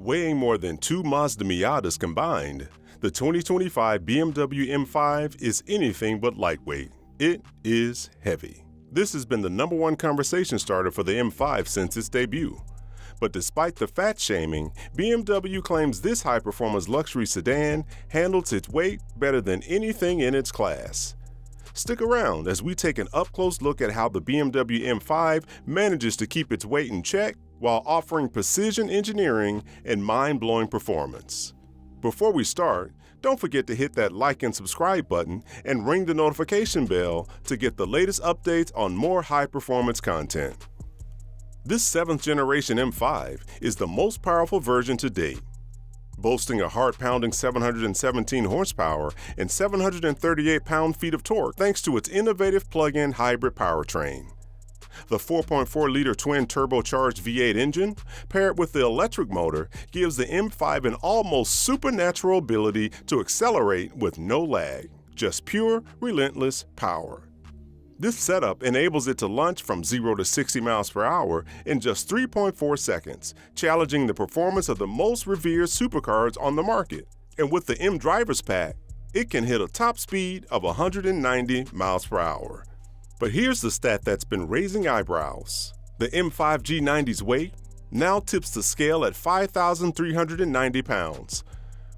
Weighing more than two Mazda Miatas combined, the 2025 BMW M5 is anything but lightweight. It is heavy. This has been the #1 conversation starter for the M5 since its debut. But despite the fat shaming, BMW claims this high-performance luxury sedan handles its weight better than anything in its class. Stick around as we take an up-close look at how the BMW M5 manages to keep its weight in check while offering precision engineering and mind-blowing performance. Before we start, don't forget to hit that like and subscribe button and ring the notification bell to get the latest updates on more high-performance content. This 7th generation M5 is the most powerful version to date, boasting a heart-pounding 717 horsepower and 738 pound-feet of torque thanks to its innovative plug-in hybrid powertrain. The 4.4-liter twin-turbocharged V8 engine, paired with the electric motor, gives the M5 an almost supernatural ability to accelerate with no lag, just pure, relentless power. This setup enables it to launch from 0 to 60 miles per hour in just 3.4 seconds, challenging the performance of the most revered supercars on the market. And with the M Driver's Pack, it can hit a top speed of 190 miles per hour. But here's the stat that's been raising eyebrows. The M5 G90's weight now tips the scale at 5,390 pounds,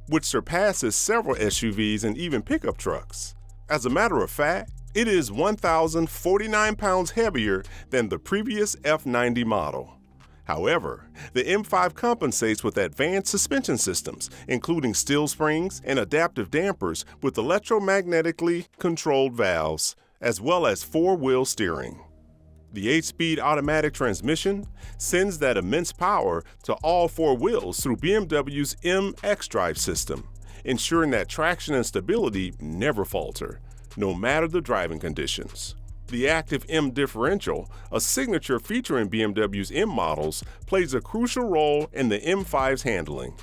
which surpasses several SUVs and even pickup trucks. As a matter of fact, it is 1,049 pounds heavier than the previous F90 model. However, the M5 compensates with advanced suspension systems, including steel springs and adaptive dampers with electromagnetically controlled valves, as well as 4-wheel steering. The 8-speed automatic transmission sends that immense power to all 4 wheels through BMW's M xDrive system, ensuring that traction and stability never falter, no matter the driving conditions. The active M differential, a signature feature in BMW's M models, plays a crucial role in the M5's handling.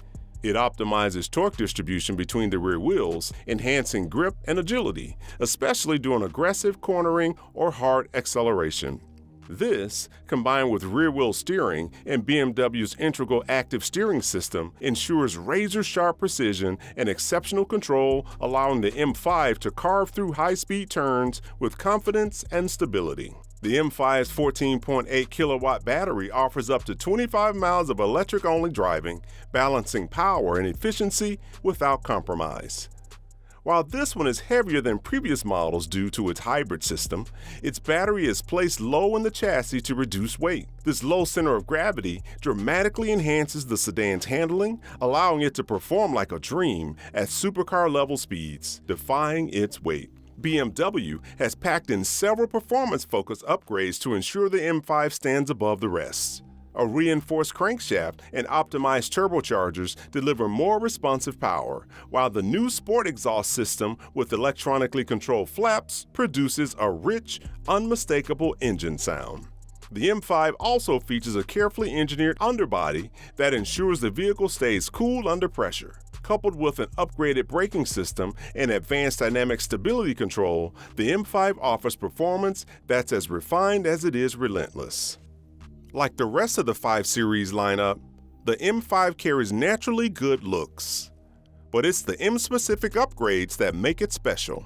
It optimizes torque distribution between the rear wheels, enhancing grip and agility, especially during aggressive cornering or hard acceleration. This, combined with rear-wheel steering and BMW's integral active steering system, ensures razor-sharp precision and exceptional control, allowing the M5 to carve through high-speed turns with confidence and stability. The M5's 14.8 kilowatt battery offers up to 25 miles of electric-only driving, balancing power and efficiency without compromise. While this one is heavier than previous models due to its hybrid system, its battery is placed low in the chassis to reduce weight. This low center of gravity dramatically enhances the sedan's handling, allowing it to perform like a dream at supercar-level speeds, defying its weight. BMW has packed in several performance-focused upgrades to ensure the M5 stands above the rest. A reinforced crankshaft and optimized turbochargers deliver more responsive power, while the new sport exhaust system with electronically controlled flaps produces a rich, unmistakable engine sound. The M5 also features a carefully engineered underbody that ensures the vehicle stays cool under pressure. Coupled with an upgraded braking system and advanced dynamic stability control, the M5 offers performance that's as refined as it is relentless. Like the rest of the 5 Series lineup, the M5 carries naturally good looks, but it's the M-specific upgrades that make it special.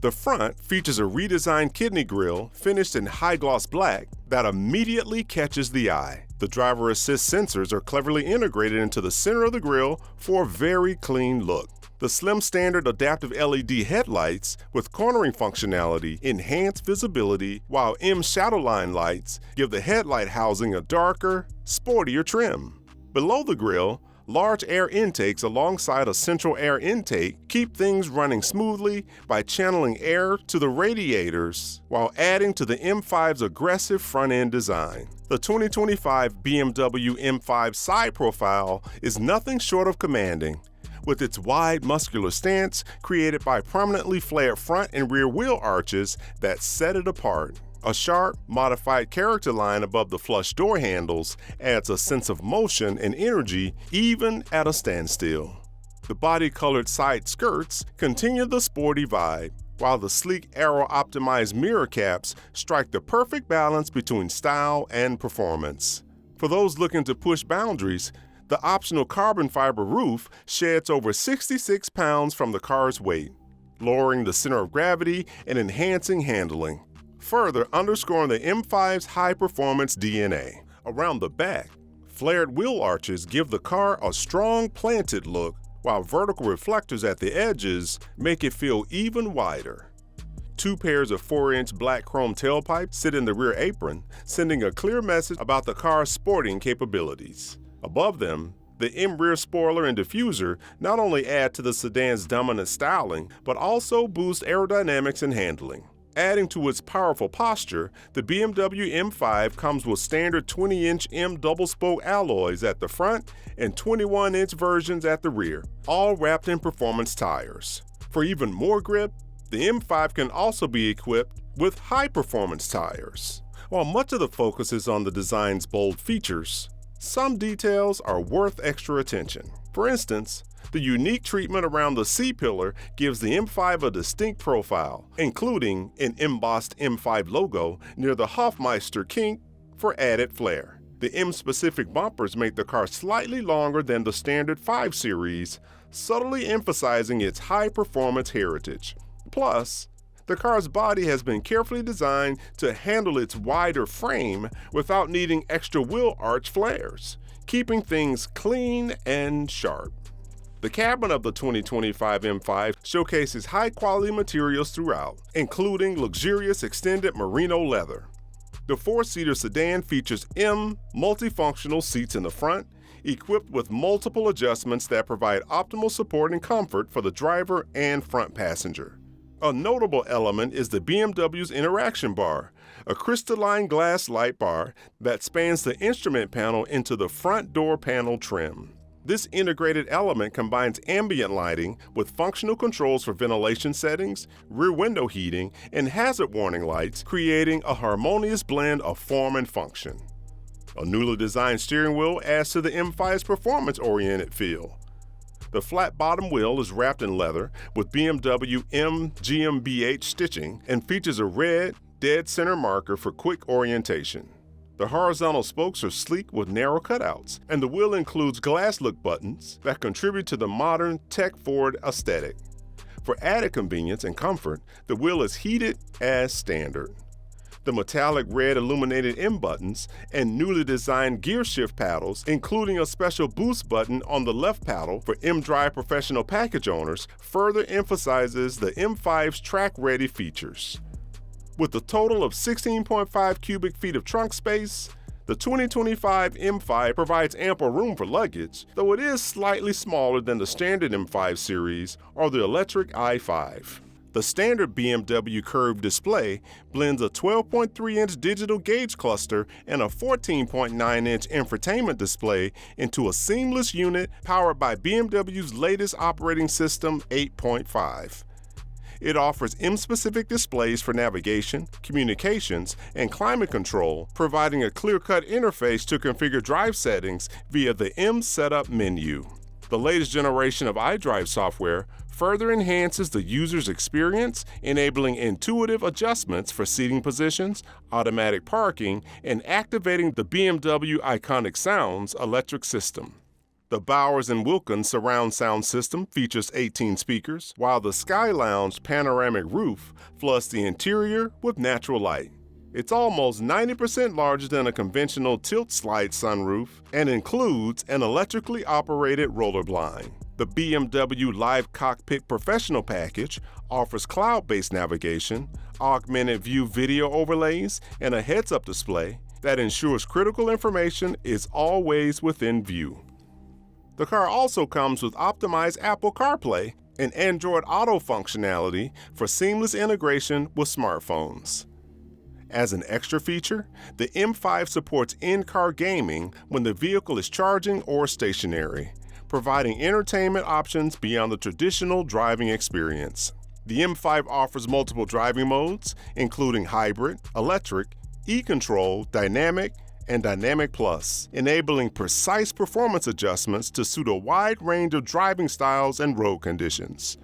The front features a redesigned kidney grille finished in high-gloss black that immediately catches the eye. The driver assist sensors are cleverly integrated into the center of the grille for a very clean look. The slim standard adaptive LED headlights with cornering functionality enhance visibility, while M Shadowline lights give the headlight housing a darker, sportier trim. Below the grille, large air intakes alongside a central air intake keep things running smoothly by channeling air to the radiators while adding to the M5's aggressive front-end design. The 2025 BMW M5 side profile is nothing short of commanding, with its wide muscular stance created by prominently flared front and rear wheel arches that set it apart. A sharp, modified character line above the flush door handles adds a sense of motion and energy even at a standstill. The body-colored side skirts continue the sporty vibe, while the sleek aero-optimized mirror caps strike the perfect balance between style and performance. For those looking to push boundaries, The optional carbon fiber roof sheds over 66 pounds from the car's weight, lowering the center of gravity and enhancing handling, further underscoring the M5's high-performance DNA. Around the back, flared wheel arches give the car a strong planted look, while vertical reflectors at the edges make it feel even wider. 2 pairs of 4-inch black chrome tailpipes sit in the rear apron, sending a clear message about the car's sporting capabilities. Above them, the M rear spoiler and diffuser not only add to the sedan's dominant styling, but also boost aerodynamics and handling. Adding to its powerful posture, the BMW M5 comes with standard 20-inch M double-spoke alloys at the front and 21-inch versions at the rear, all wrapped in performance tires. For even more grip, the M5 can also be equipped with high-performance tires. While much of the focus is on the design's bold features, some details are worth extra attention. For instance, the unique treatment around the C-pillar gives the M5 a distinct profile, including an embossed M5 logo near the Hofmeister kink for added flair. The M-specific bumpers make the car slightly longer than the standard 5 Series, subtly emphasizing its high-performance heritage. Plus, the car's body has been carefully designed to handle its wider frame without needing extra wheel arch flares, keeping things clean and sharp. The cabin of the 2025 M5 showcases high-quality materials throughout, including luxurious extended merino leather. The 4-seater sedan features M multifunctional seats in the front, equipped with multiple adjustments that provide optimal support and comfort for the driver and front passenger. A notable element is the BMW's interaction bar, a crystalline glass light bar that spans the instrument panel into the front door panel trim. This integrated element combines ambient lighting with functional controls for ventilation settings, rear window heating, and hazard warning lights, creating a harmonious blend of form and function. A newly designed steering wheel adds to the M5's performance-oriented feel. The flat bottom wheel is wrapped in leather with BMW M GmbH stitching and features a red, dead center marker for quick orientation. The horizontal spokes are sleek with narrow cutouts, and the wheel includes glass look buttons that contribute to the modern tech-forward aesthetic. For added convenience and comfort, the wheel is heated as standard. The metallic red illuminated M buttons and newly designed gear shift paddles, including a special boost button on the left paddle for M-Drive professional package owners, further emphasizes the M5's track-ready features. With a total of 16.5 cubic feet of trunk space, the 2025 M5 provides ample room for luggage, though it is slightly smaller than the standard M5 series or the electric i5. The standard BMW curved display blends a 12.3-inch digital gauge cluster and a 14.9-inch infotainment display into a seamless unit powered by BMW's latest operating system 8.5. It offers M-specific displays for navigation, communications, and climate control, providing a clear-cut interface to configure drive settings via the M Setup menu. The latest generation of iDrive software further enhances the user's experience, enabling intuitive adjustments for seating positions, automatic parking, and activating the BMW Iconic Sounds electric system. The Bowers & Wilkins surround sound system features 18 speakers, while the Sky Lounge panoramic roof floods the interior with natural light. It's almost 90% larger than a conventional tilt-slide sunroof and includes an electrically operated roller blind. The BMW Live Cockpit Professional Package offers cloud-based navigation, augmented view video overlays, and a heads-up display that ensures critical information is always within view. The car also comes with optimized Apple CarPlay and Android Auto functionality for seamless integration with smartphones. As an extra feature, the M5 supports in-car gaming when the vehicle is charging or stationary, providing entertainment options beyond the traditional driving experience. The M5 offers multiple driving modes, including hybrid, electric, e-control, dynamic, and Dynamic Plus, enabling precise performance adjustments to suit a wide range of driving styles and road conditions.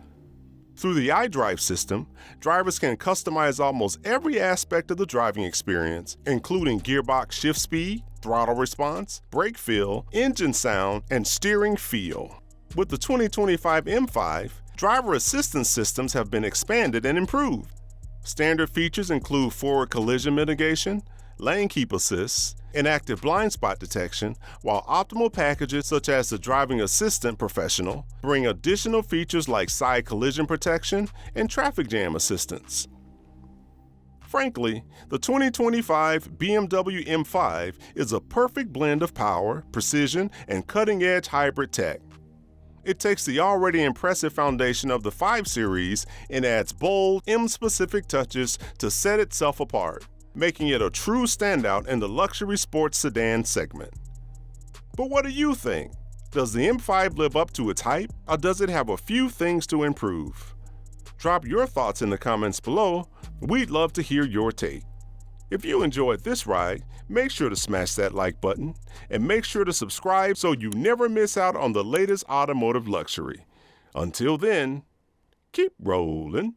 Through the iDrive system, drivers can customize almost every aspect of the driving experience, including gearbox shift speed, throttle response, brake feel, engine sound, and steering feel. With the 2025 M5, driver assistance systems have been expanded and improved. Standard features include forward collision mitigation, lane keep assist, and active blind spot detection, while optimal packages such as the Driving Assistant Professional bring additional features like side collision protection and traffic jam assistance. Frankly, the 2025 BMW M5 is a perfect blend of power, precision, and cutting-edge hybrid tech. It takes the already impressive foundation of the 5 Series and adds bold, M-specific touches to set itself apart, making it a true standout in the luxury sports sedan segment. But what do you think? Does the M5 live up to its hype, or does it have a few things to improve? Drop your thoughts in the comments below. We'd love to hear your take. If you enjoyed this ride, make sure to smash that like button and make sure to subscribe so you never miss out on the latest automotive luxury. Until then, keep rolling.